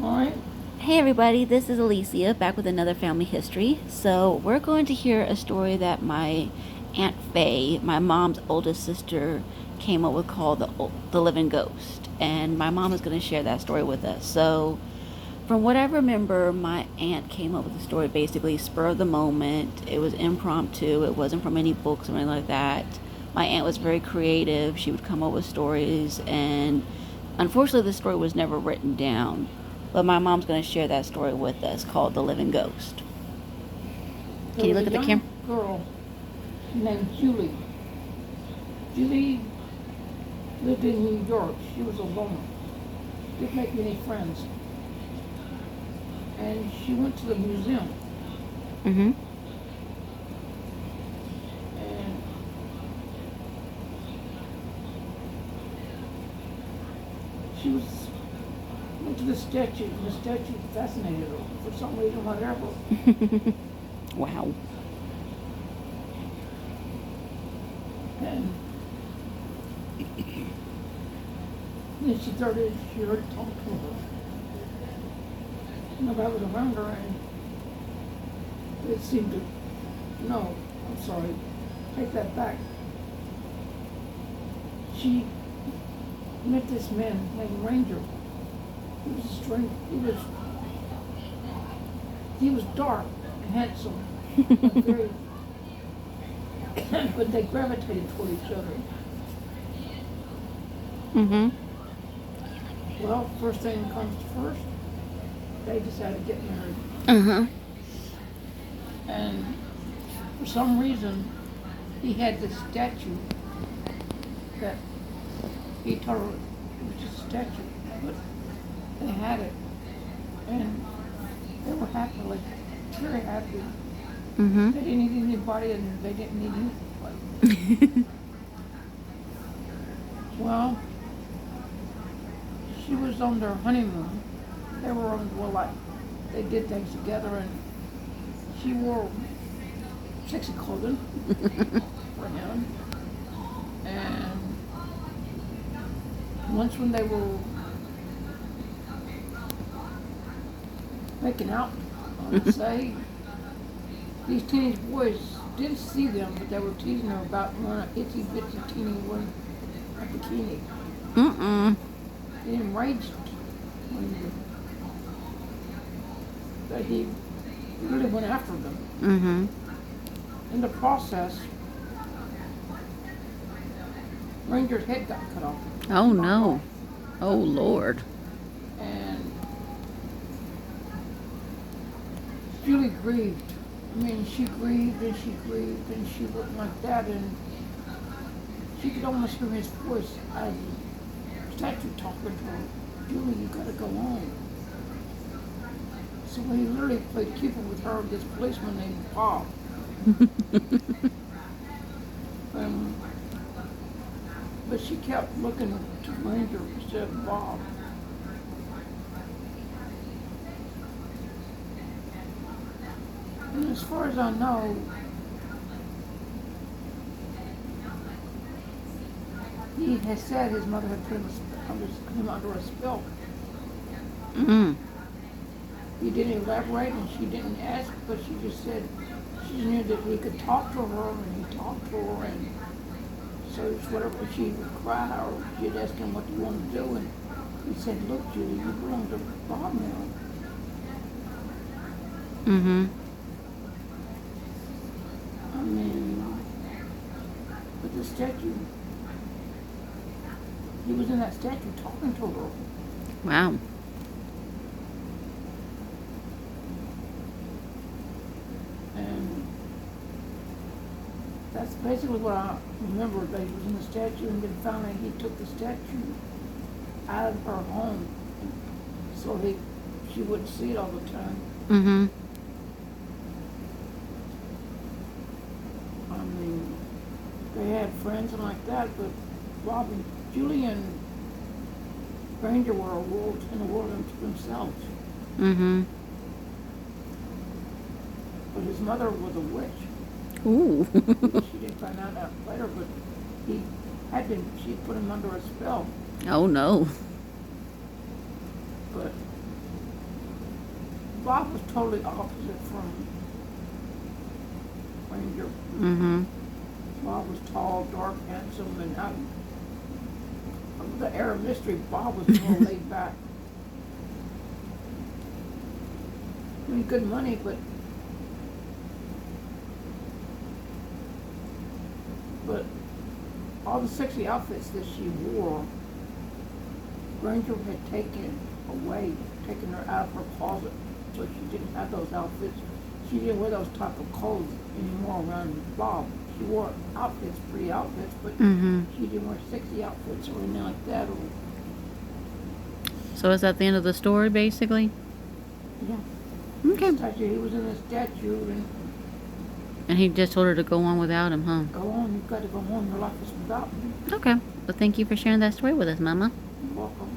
Alright. Hey everybody, this is Alicia back with another family history. So, we're going to hear a story that my Aunt Faye, my mom's oldest sister, came up with called the Living Ghost. And my mom is going to share that story with us. So, from what I remember, my aunt came up with the story basically spur of the moment. It was impromptu, it wasn't from any books or anything like that. My aunt was very creative. She would come up with stories, and unfortunately, the story was never written down. But my mom's going to share that story with us called The Living Ghost. There Can you was look a at the young camera? girl named Julie. Julie lived in New York. She was alone. Didn't make many friends. And she went to the museum. Mm-hmm. And she went to the statue, and the statue fascinated her for some reason, whatever. Wow. And then she started, she heard talk to her. Nobody was around her, and it seemed to, no, I'm sorry, take that back. She met this man named Ranger. He was strange, he was dark and handsome, and very, but they gravitated toward each other. Mm-hmm. Well, first thing comes first, they decided to get married. Uh-huh. And for some reason, he had this statue that he told her it was just a statue, but they had it, and they were happy, like very happy. Mm-hmm. They didn't need anybody, and they didn't need anybody. Well, she was on their honeymoon. They were on, well, like, they did things together, and she wore sexy clothing for him. And once when they were making out, I would say, these teenage boys didn't see them, but they were teasing her about wearing an itsy bitsy teeny one, a bikini. Mm-mm. It enraged Ranger that he really went after them. Mm-hmm. In the process, Ranger's head got cut off. Oh, no. Oh, Lord. And Julie grieved. I mean, she grieved and she grieved and she went like that, and she could almost hear his voice out of the statue talking to her. Julie, you gotta go home. So he literally played Cupid with her, this policeman named Bob. But she kept looking to Ranger instead of Bob. And as far as I know, he has said his mother had put him under a spell. Mm-hmm. He didn't elaborate and she didn't ask, but she just said she knew that he could talk to her, and he talked to her, and so it's whatever she would cry or she'd ask him what he wanted to do, and he said, "Look, Julie, you belong to Bob now." Mm-hmm. I mean, but the statue, he was in that statue talking to her. Wow. And that's basically what I remember. That he was in the statue, and then finally he took the statue out of her home, so she wouldn't see it all the time. Mm-hmm. I mean, they had friends and like that, but Robin, Julie, and Granger were in a world unto themselves. Mm-hmm. But his mother was a witch. Ooh. She didn't find out that later, but she put him under a spell. Oh, no. But Bob was totally opposite from Ranger. Mm-hmm. Bob was tall, dark, handsome, and of the Air of Mystery, Bob was more laid back. I mean, good money, but all the sexy outfits that she wore, Granger had taken away, taken her out of her closet, so she didn't have those outfits. She didn't wear those type of clothes anymore around Bob. She wore outfits, pretty outfits, but Mm-hmm. she didn't wear sexy outfits or anything like that. Or, So is that the end of the story, basically? yeah. Okay. He was in a statue, and And he just told her to go on without him, huh? go on, you've got to go on. Your life is without me. Okay. Well, thank you for sharing that story with us, Mama. You're welcome.